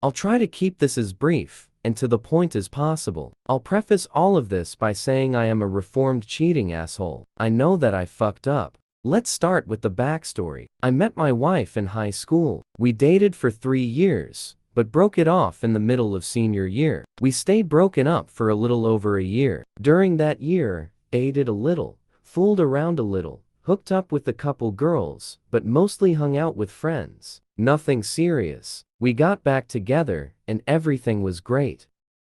I'll try to keep this as brief and to the point as possible. I'll preface all of this by saying I am a reformed cheating asshole. I know that I fucked up. Let's start with the backstory. I met my wife in high school. We dated for 3 years, but broke it off in the middle of senior year. We stayed broken up for a little over a year. During that year, dated a little, fooled around a little, hooked up with a couple girls, but mostly hung out with friends. Nothing serious. We got back together, and everything was great.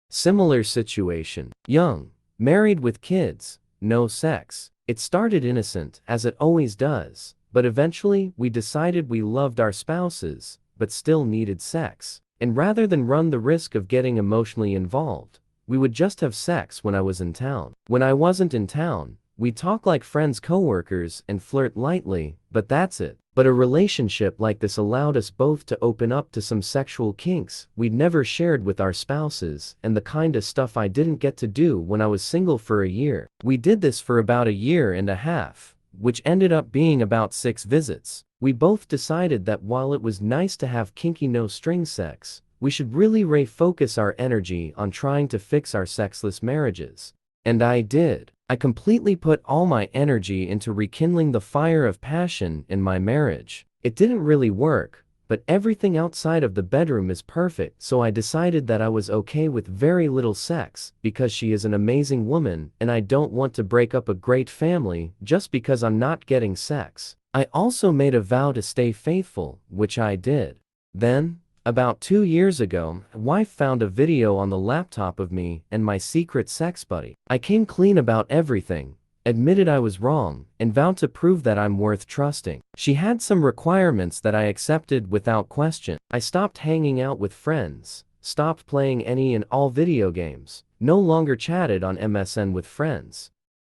Similar situation. Young, married with kids, no sex. It started innocent, as it always does, but eventually we decided we loved our spouses, but still needed sex. And rather than run the risk of getting emotionally involved, we would just have sex when I was in town. When I wasn't in town, we talk like friends, coworkers, and flirt lightly, but that's it. But a relationship like this allowed us both to open up to some sexual kinks we'd never shared with our spouses, and the kind of stuff I didn't get to do when I was single for a year. We did this for about a year and a half, which ended up being about 6 visits. We both decided that while it was nice to have kinky no-string sex, we should really refocus our energy on trying to fix our sexless marriages. And I did. I completely put all my energy into rekindling the fire of passion in my marriage. It didn't really work, but everything outside of the bedroom is perfect, so I decided that I was okay with very little sex because she is an amazing woman and I don't want to break up a great family just because I'm not getting sex. I also made a vow to stay faithful, which I did. Then, about 2 years ago, my wife found a video on the laptop of me and my secret sex buddy. I came clean about everything, admitted I was wrong, and vowed to prove that I'm worth trusting. She had some requirements that I accepted without question. I stopped hanging out with friends, stopped playing any and all video games, no longer chatted on MSN with friends.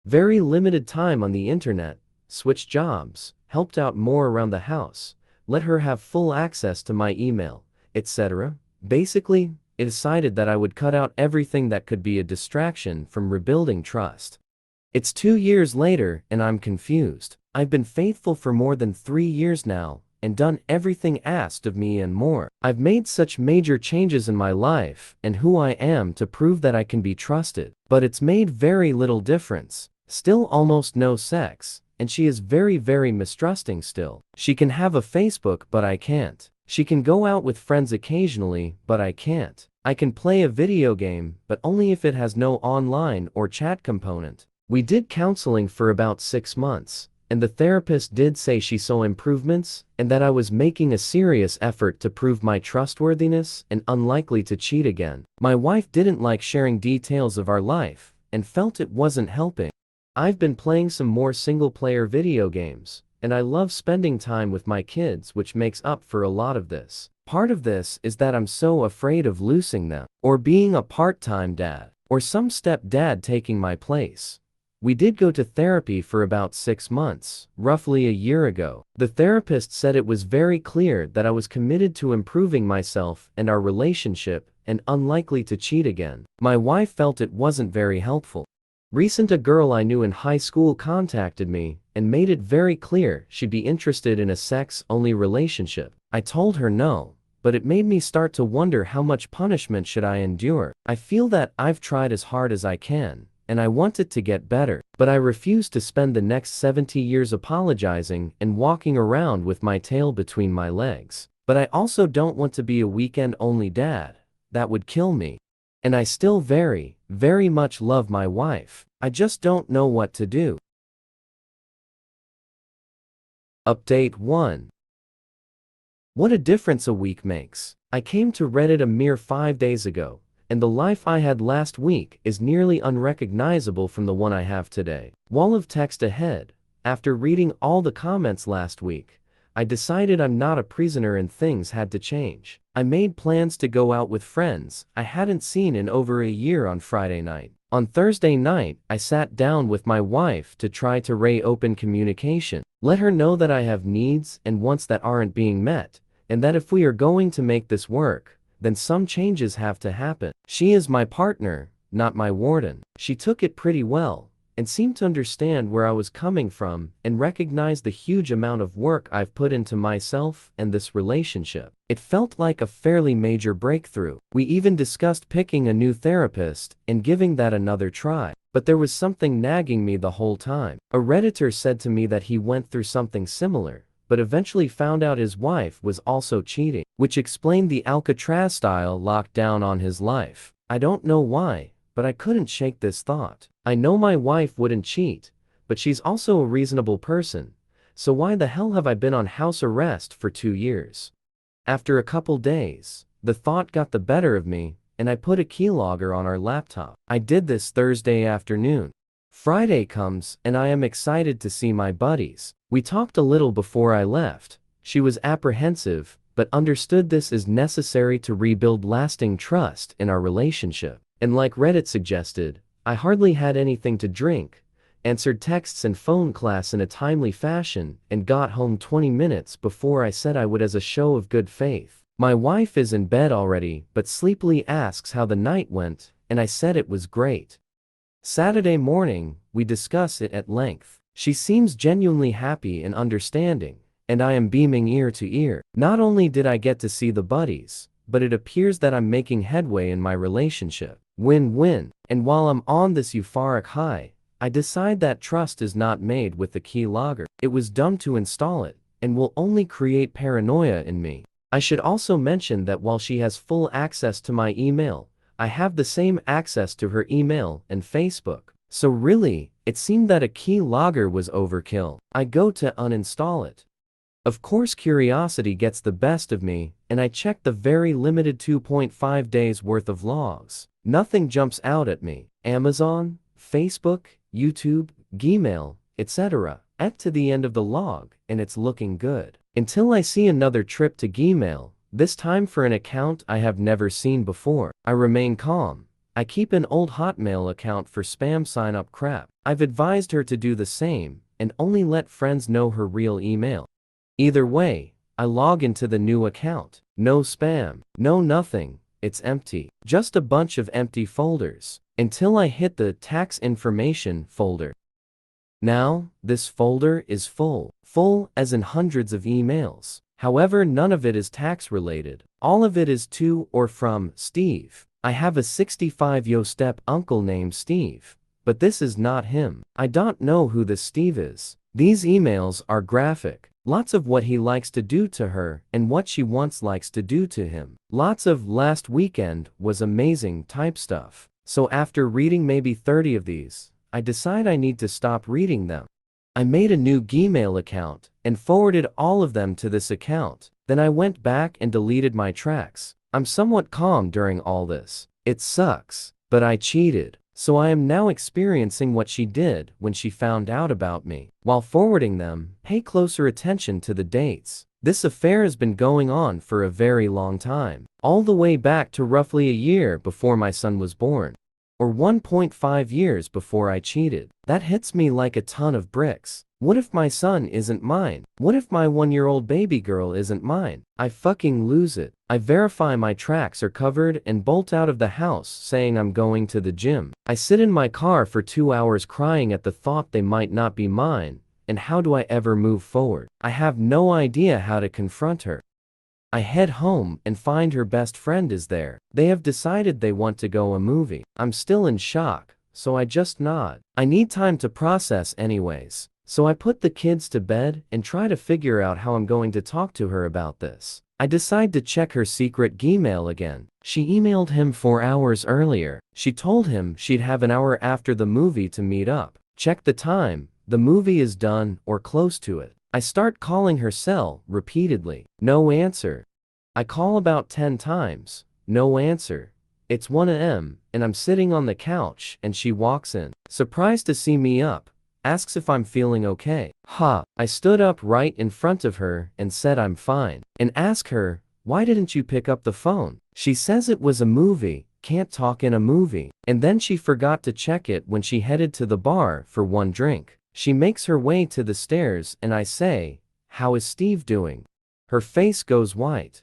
Very limited time on the internet, switched jobs, helped out more around the house, let her have full access to my email, etc. Basically, it decided that I would cut out everything that could be a distraction from rebuilding trust. It's 2 years later and I'm confused. I've been faithful for more than 3 years now and done everything asked of me and more. I've made such major changes in my life and who I am to prove that I can be trusted. But it's made very little difference. Still almost no sex, and she is very mistrusting still. She can have a Facebook but I can't. She can go out with friends occasionally, but I can't. I can play a video game, but only if it has no online or chat component. We did counseling for about 6 months, and the therapist did say she saw improvements, and that I was making a serious effort to prove my trustworthiness and unlikely to cheat again. My wife didn't like sharing details of our life, and felt it wasn't helping. I've been playing some more single-player video games, and I love spending time with my kids, which makes up for a lot of this. Part of this is that I'm so afraid of losing them, or being a part-time dad, or some step-dad taking my place. We did go to therapy for about 6 months, roughly a year ago. The therapist said it was very clear that I was committed to improving myself and our relationship, and unlikely to cheat again. My wife felt it wasn't very helpful. A girl I knew in high school contacted me and made it very clear she'd be interested in a sex-only relationship. I told her no, but it made me start to wonder how much punishment should I endure. I feel that I've tried as hard as I can, and I want it to get better, but I refuse to spend the next 70 years apologizing and walking around with my tail between my legs. But I also don't want to be a weekend-only dad. That would kill me. And I still very much love my wife. I just don't know what to do. Update 1. What a difference a week makes. I came to Reddit a mere 5 days ago, and the life I had last week is nearly unrecognizable from the one I have today. Wall of text ahead. After reading all the comments last week, I decided I'm not a prisoner and things had to change. I made plans to go out with friends I hadn't seen in over a year on Friday night. On Thursday night, I sat down with my wife to try to reopen communication, let her know that I have needs and wants that aren't being met, and that if we are going to make this work, then some changes have to happen. She is my partner, not my warden. She took it pretty well, and seemed to understand where I was coming from and recognized the huge amount of work I've put into myself and this relationship. It felt like a fairly major breakthrough. We even discussed picking a new therapist and giving that another try. But there was something nagging me the whole time. A Redditor said to me that he went through something similar, but eventually found out his wife was also cheating, which explained the Alcatraz-style lockdown on his life. I don't know why, but I couldn't shake this thought. I know my wife wouldn't cheat, but she's also a reasonable person, so why the hell have I been on house arrest for 2 years? After a couple days, the thought got the better of me, and I put a keylogger on our laptop. I did this Thursday afternoon. Friday comes, and I am excited to see my buddies. We talked a little before I left. She was apprehensive, but understood this is necessary to rebuild lasting trust in our relationship. And like Reddit suggested, I hardly had anything to drink, answered texts and phone class in a timely fashion, and got home 20 minutes before I said I would as a show of good faith. My wife is in bed already, but sleepily asks how the night went, and I said it was great. Saturday morning, we discuss it at length. She seems genuinely happy and understanding, and I am beaming ear to ear. Not only did I get to see the buddies, but it appears that I'm making headway in my relationship. Win-win. And while I'm on this euphoric high, I decide that trust is not made with the keylogger. It was dumb to install it, and will only create paranoia in me. I should also mention that while she has full access to my email, I have the same access to her email and Facebook. So really, it seemed that a keylogger was overkill. I go to uninstall it. Of course, curiosity gets the best of me, and I check the very limited 2.5 days worth of logs. Nothing jumps out at me. Amazon, Facebook, YouTube, Gmail, etc. At to the end of the log, and it's looking good. Until I see another trip to Gmail, this time for an account I have never seen before. I remain calm. I keep an old Hotmail account for spam sign-up crap. I've advised her to do the same, and only let friends know her real email. Either way, I log into the new account. No spam, no nothing. It's empty. Just a bunch of empty folders. Until I hit the tax information folder. Now, this folder is full. Full as in hundreds of emails. However, none of it is tax related. All of it is to or from Steve. I have a 65-yo-step uncle named Steve. But this is not him. I don't know who this Steve is. These emails are graphic. Lots of what he likes to do to her and what she once likes to do to him. Lots of last weekend was amazing type stuff. So after reading maybe 30 of these, I decide I need to stop reading them. I made a new Gmail account and forwarded all of them to this account. Then I went back and deleted my tracks. I'm somewhat calm during all this. It sucks, but I cheated. So I am now experiencing what she did when she found out about me. While forwarding them, pay closer attention to the dates. This affair has been going on for a very long time. All the way back to roughly a year before my son was born. Or 1.5 years before I cheated. That hits me like a ton of bricks. What if my son isn't mine? What if my 1-year-old baby girl isn't mine? I fucking lose it. I verify my tracks are covered and bolt out of the house saying I'm going to the gym. I sit in my car for 2 hours crying at the thought they might not be mine, and how do I ever move forward? I have no idea how to confront her. I head home and find her best friend is there. They have decided they want to go a movie. I'm still in shock, so I just nod. I need time to process anyways. So I put the kids to bed and try to figure out how I'm going to talk to her about this. I decide to check her secret Gmail again. She emailed him 4 hours earlier. She told him she'd have an hour after the movie to meet up. Check the time. The movie is done or close to it. I start calling her cell repeatedly. No answer. I call about 10 times. No answer. It's 1 a.m. and I'm sitting on the couch and she walks in. Surprised to see me up. Asks if I'm feeling okay. I stood up right in front of her and said I'm fine. And ask her, why didn't you pick up the phone? She says it was a movie, can't talk in a movie. And then she forgot to check it when she headed to the bar for one drink. She makes her way to the stairs and I say, how is Steve doing? Her face goes white.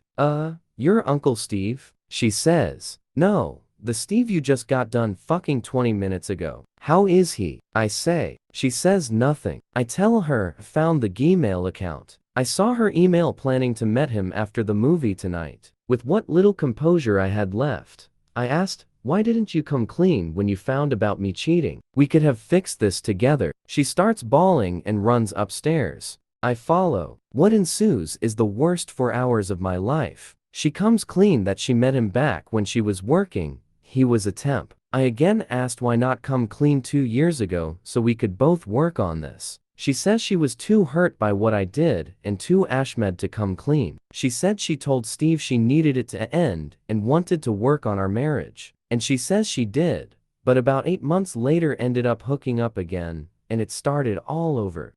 Your Uncle Steve? She says, no, The Steve you just got done fucking 20 minutes ago. How is he? I say. She says nothing. I tell her, found the Gmail account. I saw her email planning to met him after the movie tonight. With what little composure I had left, I asked, why didn't you come clean when you found about me cheating? We could have fixed this together. She starts bawling and runs upstairs. I follow. What ensues is the worst 4 hours of my life. She comes clean that she met him back when she was working. He was a temp. I again asked why not come clean 2 years ago so we could both work on this. She says she was too hurt by what I did and too ashmed to come clean. She said she told Steve she needed it to end and wanted to work on our marriage. And she says she did, but about 8 months later ended up hooking up again, and it started all over.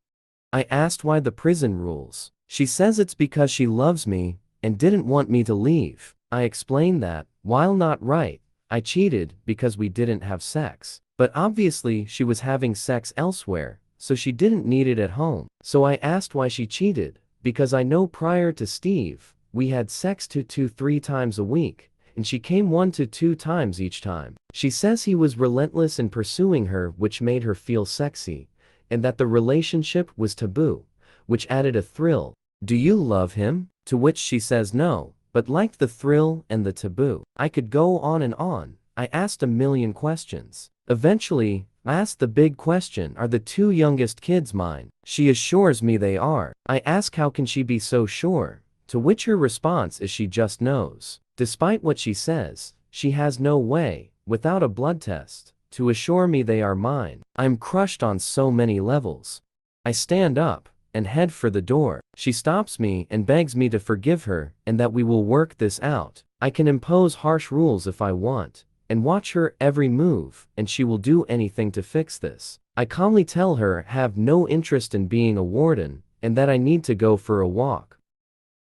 I asked why the prison rules. She says it's because she loves me and didn't want me to leave. I explained that, while not right, I cheated because we didn't have sex. But obviously she was having sex elsewhere, so she didn't need it at home. So I asked why she cheated, because I know prior to Steve, we had sex 2 to 3 times a week, and she came 1 to 2 times each time. She says he was relentless in pursuing her, which made her feel sexy, and that the relationship was taboo, which added a thrill. Do you love him? To which she says no, but liked the thrill and the taboo. I could go on and on. I asked a million questions. Eventually, I asked the big question, are the 2 youngest kids mine? She assures me they are. I ask how can she be so sure, to which her response is she just knows. Despite what she says, she has no way, without a blood test, to assure me they are mine. I'm crushed on so many levels. I stand up and head for the door. She stops me and begs me to forgive her and that we will work this out. I can impose harsh rules if I want, and watch her every move, and she will do anything to fix this. I calmly tell her I have no interest in being a warden, and that I need to go for a walk.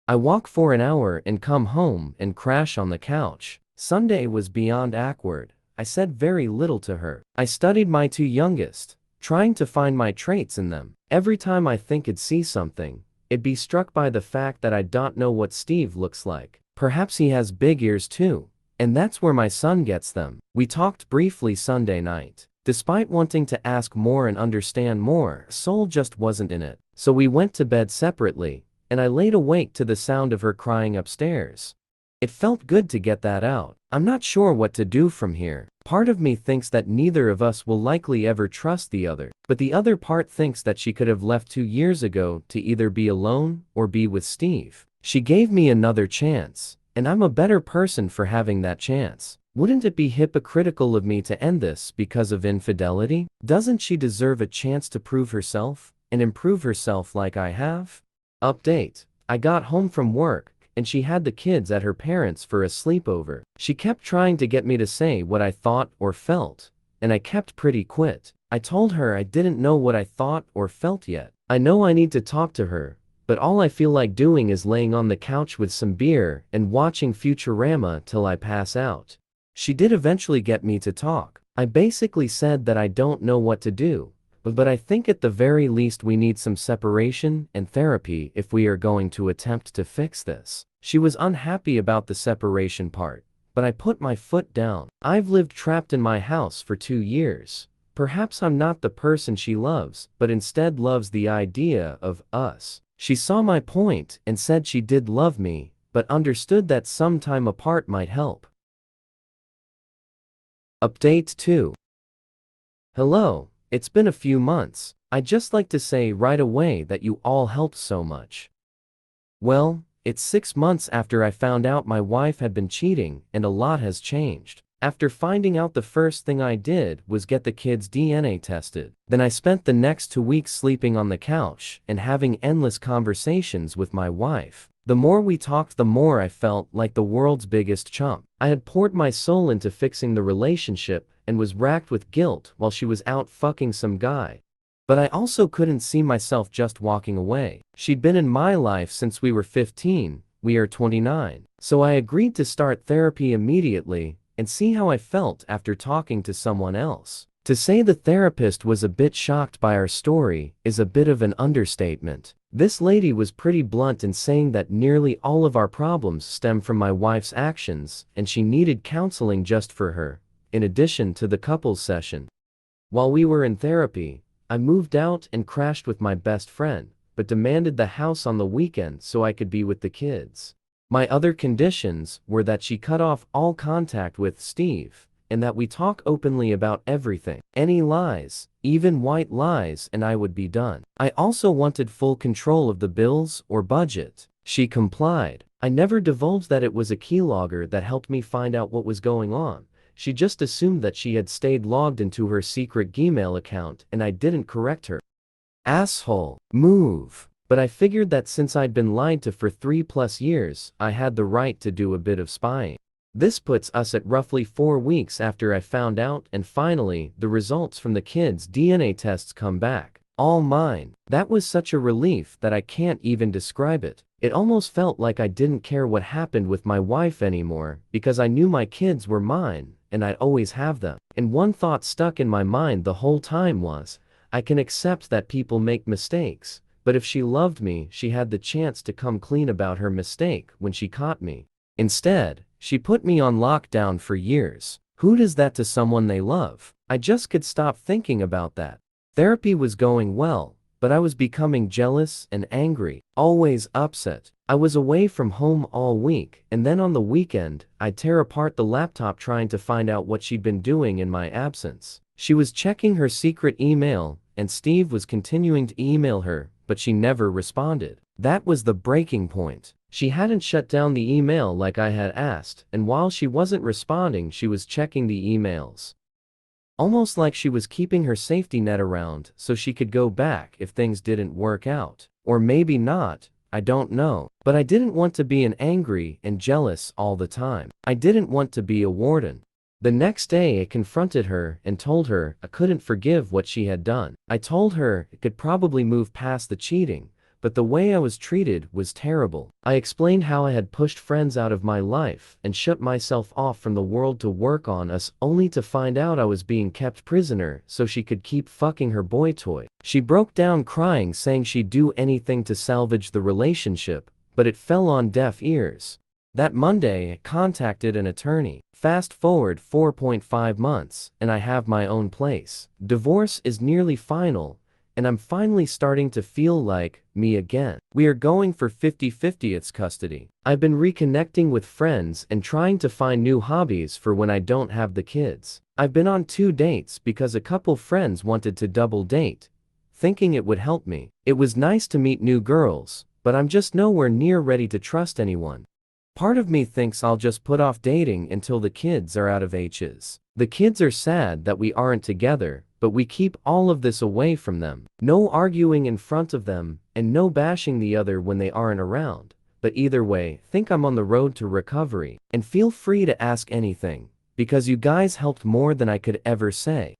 I walk for an hour and come home and crash on the couch. Sunday was beyond awkward. I said very little to her. I studied my 2 youngest, trying to find my traits in them. Every time I think I'd see something, it'd be struck by the fact that I don't know what Steve looks like. Perhaps he has big ears too, and that's where my son gets them. We talked briefly Sunday night. Despite wanting to ask more and understand more, soul just wasn't in it. So we went to bed separately, and I laid awake to the sound of her crying upstairs. It felt good to get that out. I'm not sure what to do from here. Part of me thinks that neither of us will likely ever trust the other, but the other part thinks that she could have left 2 years ago to either be alone or be with Steve. She gave me another chance, and I'm a better person for having that chance. Wouldn't it be hypocritical of me to end this because of infidelity? Doesn't she deserve a chance to prove herself and improve herself like I have? Update. I got home from work, and she had the kids at her parents' for a sleepover. She kept trying to get me to say what I thought or felt, and I kept pretty quiet. I told her I didn't know what I thought or felt yet. I know I need to talk to her, but all I feel like doing is laying on the couch with some beer and watching Futurama till I pass out. She did eventually get me to talk. I basically said that I don't know what to do, but I think at the very least we need some separation and therapy if we are going to attempt to fix this. She was unhappy about the separation part, but I put my foot down. I've lived trapped in my house for 2 years. Perhaps I'm not the person she loves, but instead loves the idea of us. She saw my point and said she did love me, but understood that some time apart might help. Update 2. Hello. It's been a few months. I'd just like to say right away that you all helped so much. Well, it's 6 months after I found out my wife had been cheating, and a lot has changed. After finding out, the first thing I did was get the kids' DNA tested. Then I spent the next 2 weeks sleeping on the couch and having endless conversations with my wife. The more we talked, the more I felt like the world's biggest chump. I had poured my soul into fixing the relationship and was racked with guilt while she was out fucking some guy. But I also couldn't see myself just walking away. She'd been in my life since we were 15, we are 29. So I agreed to start therapy immediately and see how I felt after talking to someone else. To say the therapist was a bit shocked by our story is a bit of an understatement. This lady was pretty blunt in saying that nearly all of our problems stem from my wife's actions, and she needed counseling just for her, in addition to the couples session. While we were in therapy, I moved out and crashed with my best friend, but demanded the house on the weekend so I could be with the kids. My other conditions were that she cut off all contact with Steve, and that we talk openly about everything. Any lies, even white lies, and I would be done. I also wanted full control of the bills or budget. She complied. I never divulged that it was a keylogger that helped me find out what was going on. She just assumed that she had stayed logged into her secret Gmail account and I didn't correct her. Asshole. Move. But I figured that since I'd been lied to for 3+ years, I had the right to do a bit of spying. This puts us at roughly 4 weeks after I found out, and finally, the results from the kids' DNA tests come back. All mine. That was such a relief that I can't even describe it. It almost felt like I didn't care what happened with my wife anymore, because I knew my kids were mine, and I'd always have them. And one thought stuck in my mind the whole time was, I can accept that people make mistakes, but if she loved me, she had the chance to come clean about her mistake when she caught me. Instead, she put me on lockdown for years. Who does that to someone they love? I just could stop thinking about that. Therapy was going well, but I was becoming jealous and angry, always upset. I was away from home all week, and then on the weekend, I'd tear apart the laptop trying to find out what she'd been doing in my absence. She was checking her secret email, and Steve was continuing to email her, but she never responded. That was the breaking point. She hadn't shut down the email like I had asked, and while she wasn't responding, she was checking the emails. Almost like she was keeping her safety net around so she could go back if things didn't work out. Or maybe not, I don't know. But I didn't want to be an angry and jealous all the time. I didn't want to be a warden. The next day I confronted her and told her I couldn't forgive what she had done. I told her I could probably move past the cheating, but the way I was treated was terrible. I explained how I had pushed friends out of my life and shut myself off from the world to work on us, only to find out I was being kept prisoner so she could keep fucking her boy toy. She broke down crying, saying she'd do anything to salvage the relationship, but it fell on deaf ears. That Monday I contacted an attorney. Fast forward 4.5 months, and I have my own place. Divorce is nearly final, and I'm finally starting to feel like me again. We are going for 50-50 its custody. I've been reconnecting with friends and trying to find new hobbies for when I don't have the kids. I've been on 2 dates because a couple friends wanted to double date, thinking it would help me. It was nice to meet new girls, but I'm just nowhere near ready to trust anyone. Part of me thinks I'll just put off dating until the kids are out of H's. The kids are sad that we aren't together, but we keep all of this away from them. No arguing in front of them, and no bashing the other when they aren't around. But either way, think I'm on the road to recovery. And feel free to ask anything, because you guys helped more than I could ever say.